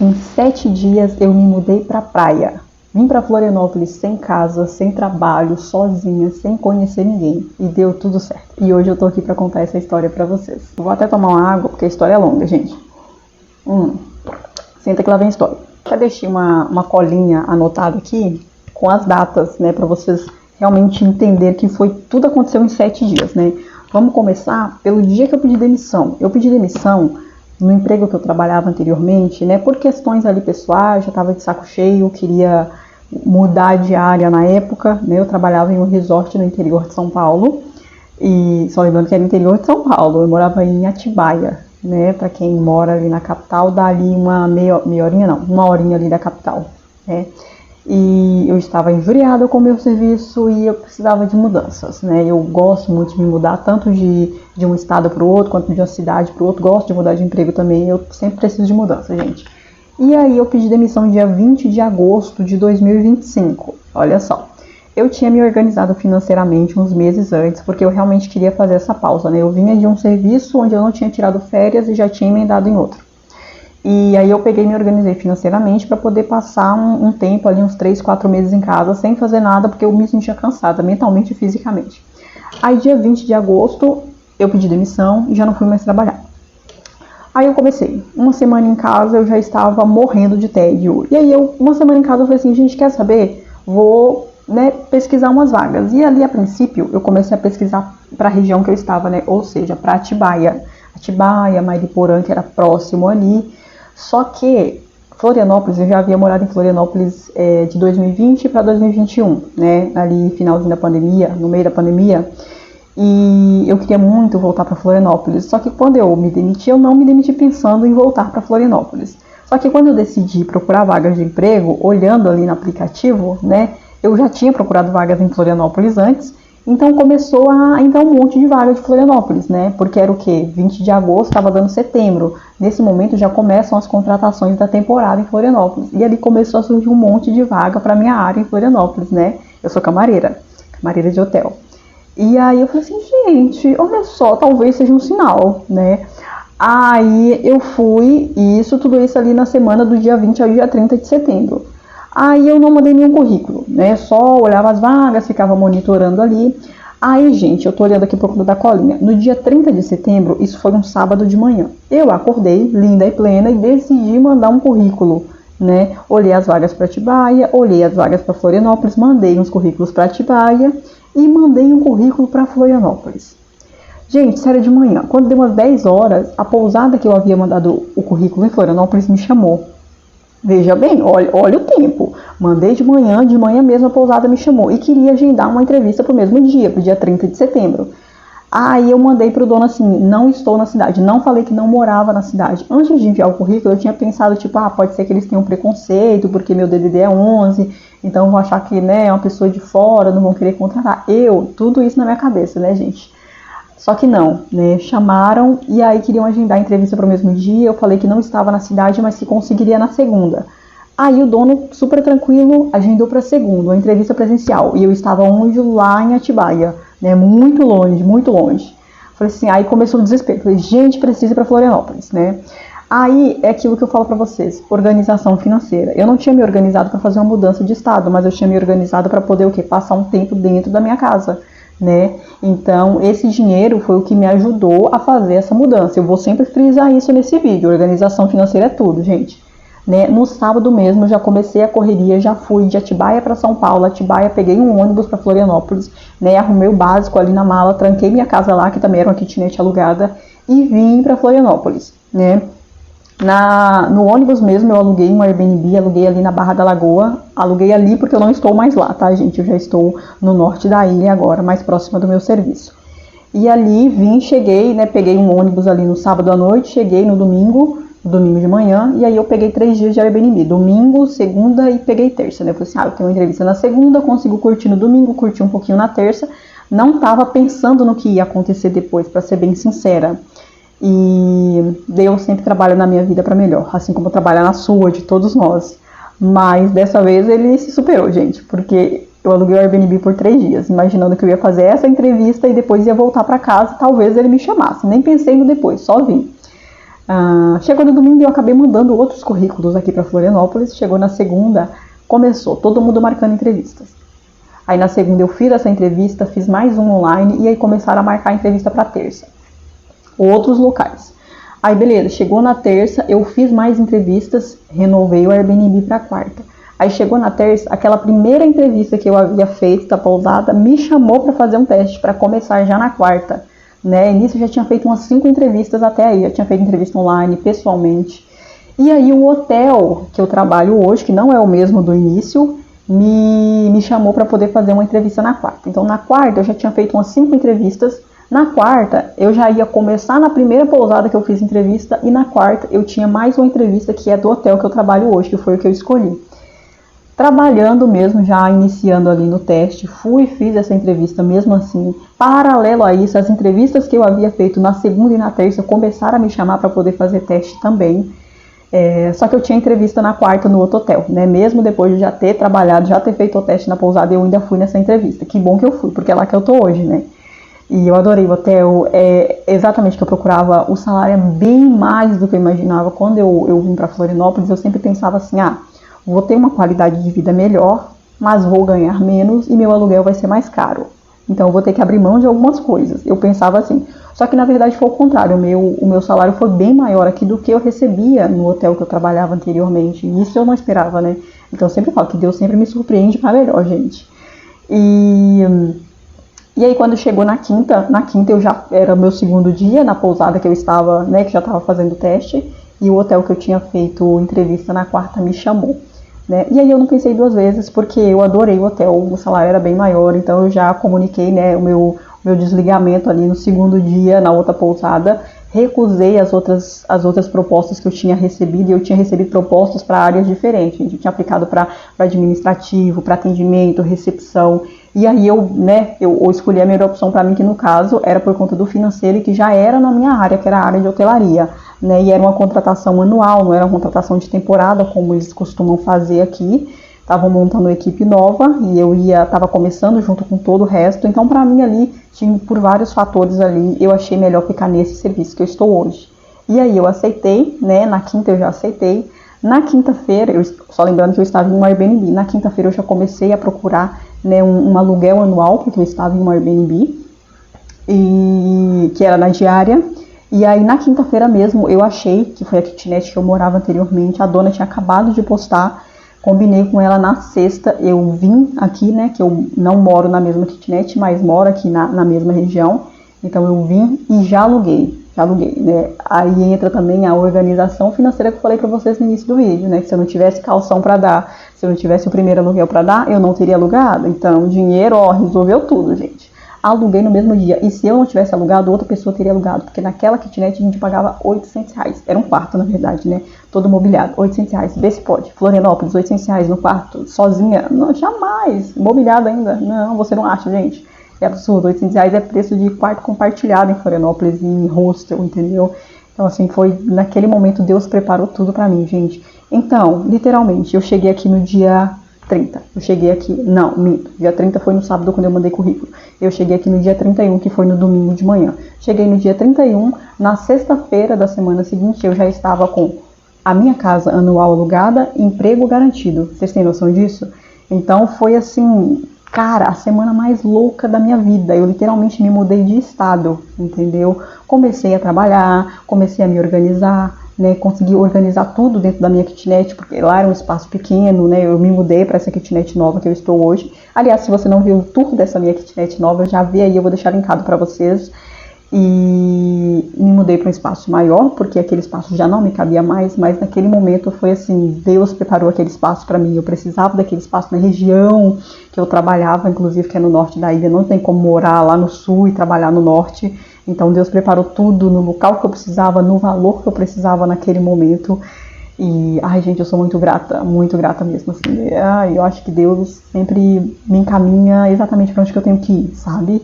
Em 7 dias eu me mudei pra praia. Vim pra Florianópolis sem casa, sem trabalho, sozinha, sem conhecer ninguém. E deu tudo certo. E hoje eu tô aqui pra contar essa história pra vocês. Eu vou até tomar uma água, porque a história é longa, gente. Senta que lá vem a história. Já deixei uma colinha anotada aqui com as datas, né? Pra vocês realmente entenderem que tudo aconteceu em 7 dias, né? Vamos começar pelo dia que eu pedi demissão. Eu pedi demissão no emprego que eu trabalhava anteriormente, né, por questões ali pessoais, já estava de saco cheio, queria mudar de área na época, né, eu trabalhava em um resort no interior de São Paulo, e só lembrando que era interior de São Paulo, eu morava em Atibaia, né, para quem mora ali na capital, dá ali uma uma horinha ali da capital, né. E eu estava injuriada com o meu serviço e eu precisava de mudanças, né? Eu gosto muito de me mudar, tanto de um estado para o outro, quanto de uma cidade para o outro. Gosto de mudar de emprego também, eu sempre preciso de mudança, gente. E aí eu pedi demissão dia 20 de agosto de 2025. Olha só, eu tinha me organizado financeiramente uns meses antes, porque eu realmente queria fazer essa pausa, né? Eu vinha de um serviço onde eu não tinha tirado férias e já tinha emendado em outro. E aí eu peguei e me organizei financeiramente para poder passar um tempo ali, uns 3, 4 meses em casa, sem fazer nada, porque eu me sentia cansada, mentalmente e fisicamente. Aí dia 20 de agosto, eu pedi demissão e já não fui mais trabalhar. Aí eu comecei, uma semana em casa eu já estava morrendo de tédio. E aí uma semana em casa eu falei assim, gente, quer saber? Vou, né, pesquisar umas vagas. E ali a princípio eu comecei a pesquisar para a região que eu estava, né, ou seja, para Atibaia, Mariporã, que era próximo ali. Só que Florianópolis, eu já havia morado em Florianópolis de 2020 para 2021, né, ali finalzinho da pandemia, no meio da pandemia, e eu queria muito voltar para Florianópolis, só que quando eu me demiti, eu não me demiti pensando em voltar para Florianópolis. Só que quando eu decidi procurar vagas de emprego, olhando ali no aplicativo, né, eu já tinha procurado vagas em Florianópolis antes, então começou a entrar um monte de vaga de Florianópolis, né? Porque era o quê? 20 de agosto, estava dando setembro. Nesse momento já começam as contratações da temporada em Florianópolis. E ali começou a surgir um monte de vaga para minha área em Florianópolis, né? Eu sou camareira de hotel. E aí eu falei assim, gente, olha só, talvez seja um sinal, né? Aí eu fui, tudo isso ali na semana do dia 20 ao dia 30 de setembro. Aí eu não mandei nenhum currículo, né? Só olhava as vagas, ficava monitorando ali. Aí, gente, eu tô olhando aqui pro conta da colinha. No dia 30 de setembro, isso foi um sábado de manhã. Eu acordei, linda e plena, e decidi mandar um currículo, né? Olhei as vagas para Atibaia, olhei as vagas para Florianópolis, mandei uns currículos para Atibaia e mandei um currículo para Florianópolis. Gente, isso era de manhã. Quando deu umas 10 horas, a pousada que eu havia mandado o currículo em Florianópolis me chamou. Veja bem, olha o tempo. Mandei de manhã mesmo a pousada me chamou e queria agendar uma entrevista pro mesmo dia, pro dia 30 de setembro. Aí eu mandei pro dono assim, não estou na cidade, não falei que não morava na cidade. Antes de enviar o currículo, eu tinha pensado, tipo, pode ser que eles tenham preconceito, porque meu DDD é 11, então vão achar que, né, é uma pessoa de fora, não vão querer contratar. Tudo isso na minha cabeça, né, gente? Só que não, né, chamaram e aí queriam agendar a entrevista para o mesmo dia, eu falei que não estava na cidade, mas que conseguiria na segunda. Aí o dono, super tranquilo, agendou para segunda, a entrevista presencial, e eu estava onde? Lá em Atibaia, né, muito longe, muito longe. Falei assim, aí começou o desespero, falei, gente, precisa ir para Florianópolis, né. Aí é aquilo que eu falo para vocês, organização financeira. Eu não tinha me organizado para fazer uma mudança de estado, mas eu tinha me organizado para poder o quê? Passar um tempo dentro da minha casa, né? Então esse dinheiro foi o que me ajudou a fazer essa mudança. Eu vou sempre frisar isso nesse vídeo, organização financeira é tudo, gente, né? No sábado mesmo eu já comecei a correria, já fui de Atibaia para São Paulo, Atibaia, peguei um ônibus para Florianópolis, né? Arrumei o básico ali na mala, tranquei minha casa lá, que também era uma kitnet alugada, e vim para Florianópolis, né? No ônibus mesmo eu aluguei um Airbnb, aluguei ali na Barra da Lagoa, aluguei ali porque eu não estou mais lá, tá, gente? Eu já estou no norte da ilha agora, mais próxima do meu serviço. E ali cheguei, né, peguei um ônibus ali no sábado à noite, cheguei no domingo de manhã, e aí eu peguei 3 dias de Airbnb, domingo, segunda e peguei terça, né? Eu falei assim, eu tenho uma entrevista na segunda, consigo curtir no domingo, curtir um pouquinho na terça, não tava pensando no que ia acontecer depois, pra ser bem sincera. E Deus sempre trabalha na minha vida para melhor, assim como trabalha na sua, de todos nós. Mas dessa vez ele se superou, gente, porque eu aluguei o Airbnb por 3 dias, imaginando que eu ia fazer essa entrevista e depois ia voltar para casa, talvez ele me chamasse. Nem pensei no depois, só vim. Chegou no domingo e eu acabei mandando outros currículos aqui para Florianópolis. Chegou na segunda, começou todo mundo marcando entrevistas. Aí na segunda eu fiz essa entrevista, fiz mais um online e aí começaram a marcar a entrevista para terça. Outros locais. Aí beleza, chegou na terça, eu fiz mais entrevistas, renovei o Airbnb para quarta. Aí chegou na terça, aquela primeira entrevista que eu havia feito da pousada me chamou para fazer um teste para começar já na quarta. Né? E nisso eu já tinha feito umas 5 entrevistas até aí, já tinha feito entrevista online, pessoalmente. E aí o hotel que eu trabalho hoje, que não é o mesmo do início, me chamou para poder fazer uma entrevista na quarta. Então na quarta eu já tinha feito umas 5 entrevistas, na quarta eu já ia começar na primeira pousada que eu fiz entrevista, e na quarta eu tinha mais uma entrevista que é do hotel que eu trabalho hoje, que foi o que eu escolhi. Trabalhando mesmo, já iniciando ali no teste, fiz essa entrevista mesmo assim. Paralelo a isso, as entrevistas que eu havia feito na segunda e na terça começaram a me chamar para poder fazer teste também. Só que eu tinha entrevista na quarta no outro hotel, né? Mesmo depois de já ter trabalhado, já ter feito o teste na pousada, eu ainda fui nessa entrevista. Que bom que eu fui, porque é lá que eu tô hoje, né? E eu adorei o hotel, exatamente o que eu procurava. O salário é bem mais do que eu imaginava. Quando eu vim para Florianópolis, eu sempre pensava assim, vou ter uma qualidade de vida melhor, mas vou ganhar menos e meu aluguel vai ser mais caro. Então eu vou ter que abrir mão de algumas coisas. Eu pensava assim. Só que na verdade foi o contrário. O meu salário foi bem maior aqui do que eu recebia no hotel que eu trabalhava anteriormente. E isso eu não esperava, né? Então eu sempre falo que Deus sempre me surpreende para melhor, gente. E aí quando chegou na quinta eu já era meu segundo dia na pousada que eu estava, né? Que já estava fazendo o teste. E o hotel que eu tinha feito entrevista na quarta me chamou. Né? E aí eu não pensei 2 vezes, porque eu adorei o hotel, o salário era bem maior, então eu já comuniquei, né, o meu desligamento ali no segundo dia, na outra pousada, recusei as outras propostas que eu tinha recebido, e eu tinha recebido propostas para áreas diferentes. Eu tinha aplicado para administrativo, para atendimento, recepção, e aí eu escolhi a melhor opção para mim, que no caso era por conta do financeiro e que já era na minha área, que era a área de hotelaria. Né, e era uma contratação anual, não era uma contratação de temporada, como eles costumam fazer aqui. Estavam montando uma equipe nova e eu estava começando junto com todo o resto. Então, para mim ali, por vários fatores ali, eu achei melhor ficar nesse serviço que eu estou hoje. E aí eu aceitei, né? Na quinta eu já aceitei. Na quinta-feira, só lembrando que eu estava em um Airbnb, na quinta-feira eu já comecei a procurar, né, um aluguel anual, porque eu estava em um Airbnb, que era na diária. E aí na quinta-feira mesmo eu achei, que foi a kitnet que eu morava anteriormente, a dona tinha acabado de postar, combinei com ela na sexta, eu vim aqui, né, que eu não moro na mesma kitnet, mas moro aqui na mesma região, então eu vim e já aluguei, né. Aí entra também a organização financeira que eu falei pra vocês no início do vídeo, né, que se eu não tivesse calção pra dar, se eu não tivesse o primeiro aluguel pra dar, eu não teria alugado. Então o dinheiro, resolveu tudo, gente. Aluguei no mesmo dia, e se eu não tivesse alugado, outra pessoa teria alugado, porque naquela kitnet a gente pagava R$800, era um quarto na verdade, né, todo mobiliado, R$800, vê se pode, Florianópolis, R$800 no quarto, sozinha, não, jamais, mobiliado ainda, não, você não acha, gente, é absurdo, R$800 é preço de quarto compartilhado em Florianópolis, em hostel, entendeu? Então assim, foi, naquele momento Deus preparou tudo pra mim, gente. Então, literalmente, eu cheguei aqui no dia 30. Eu cheguei aqui, não, minto. Dia 30 foi no sábado quando eu mandei currículo. Eu cheguei aqui no dia 31, que foi no domingo de manhã. Cheguei no dia 31, na sexta-feira da semana seguinte eu já estava com a minha casa anual alugada, emprego garantido. Vocês têm noção disso? Então foi assim, cara, a semana mais louca da minha vida. Eu literalmente me mudei de estado, entendeu? Comecei a trabalhar, comecei a me organizar, né, consegui organizar tudo dentro da minha kitnet, porque lá era um espaço pequeno, né, eu me mudei para essa kitnet nova que eu estou hoje. Aliás, se você não viu o tour dessa minha kitnet nova, já vê aí, eu vou deixar linkado para vocês. E me mudei para um espaço maior, porque aquele espaço já não me cabia mais, mas naquele momento foi assim, Deus preparou aquele espaço para mim. Eu precisava daquele espaço na região que eu trabalhava, inclusive que é no norte da ilha, não tem como morar lá no sul e trabalhar no norte. Então Deus preparou tudo no local que eu precisava, no valor que eu precisava naquele momento. E, ai gente, eu sou muito grata mesmo, assim. Eu acho que Deus sempre me encaminha exatamente para onde que eu tenho que ir, sabe?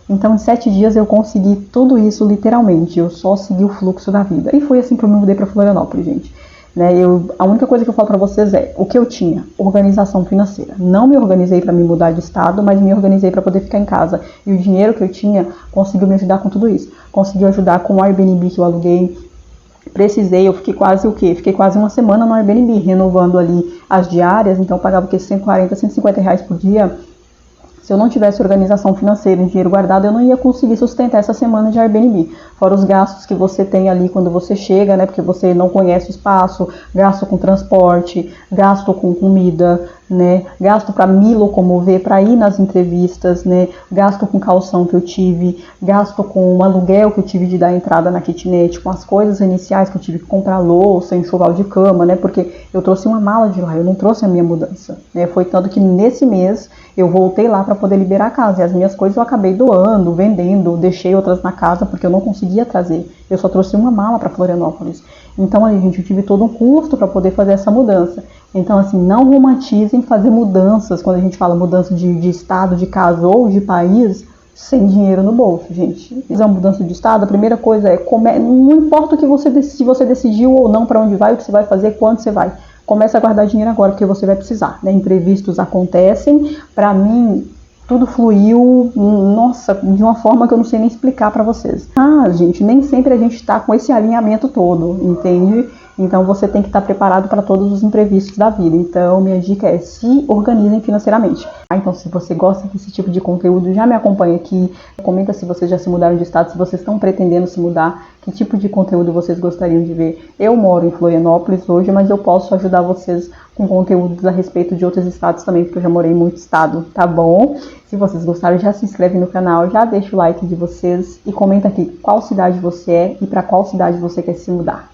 Então em 7 dias eu consegui tudo isso literalmente, eu só segui o fluxo da vida. E foi assim que eu me mudei para Florianópolis, gente. Né, a única coisa que eu falo para vocês é o que eu tinha, organização financeira. Não me organizei para me mudar de estado, mas me organizei para poder ficar em casa. E o dinheiro que eu tinha conseguiu me ajudar com tudo isso. Conseguiu ajudar com o Airbnb que eu aluguei, precisei, eu fiquei quase o quê? Fiquei quase uma semana no Airbnb, renovando ali as diárias, então eu pagava o quê? 140, 150 reais por dia. Se eu não tivesse organização financeira, dinheiro guardado, eu não ia conseguir sustentar essa semana de Airbnb. Fora os gastos que você tem ali quando você chega, né? Porque você não conhece o espaço, gasto com transporte, gasto com comida, né? Gasto para me locomover, para ir nas entrevistas, né? Gasto com calção que eu tive, gasto com o aluguel que eu tive de dar entrada na kitnet, com as coisas iniciais que eu tive que comprar louça, enxoval de cama, né? Porque eu trouxe uma mala de lá, eu não trouxe a minha mudança, né? Foi tanto que nesse mês eu voltei lá para poder liberar a casa. E as minhas coisas eu acabei doando, vendendo, deixei outras na casa porque eu não conseguia trazer. Eu só trouxe uma mala para Florianópolis. Então, ali, gente, eu tive todo um custo para poder fazer essa mudança. Então, assim, não romantizem fazer mudanças, quando a gente fala mudança de estado, de casa ou de país, sem dinheiro no bolso, gente. Fazer uma mudança de estado, a primeira coisa é, não importa o que se você decidiu ou não para onde vai, o que você vai fazer, quando você vai. Comece a guardar dinheiro agora, porque você vai precisar, né? Imprevistos acontecem. Para mim, tudo fluiu, nossa, de uma forma que eu não sei nem explicar para vocês. Gente, nem sempre a gente tá com esse alinhamento todo, entende? Então você tem que estar preparado para todos os imprevistos da vida. Então minha dica é: se organizem financeiramente. Então, se você gosta desse tipo de conteúdo, já me acompanha aqui. Comenta se vocês já se mudaram de estado, se vocês estão pretendendo se mudar, que tipo de conteúdo vocês gostariam de ver. Eu moro em Florianópolis hoje, mas eu posso ajudar vocês com conteúdos a respeito de outros estados também, porque eu já morei em muito estado, tá bom? Se vocês gostaram, já se inscreve no canal, já deixa o like de vocês e comenta aqui qual cidade você é e para qual cidade você quer se mudar.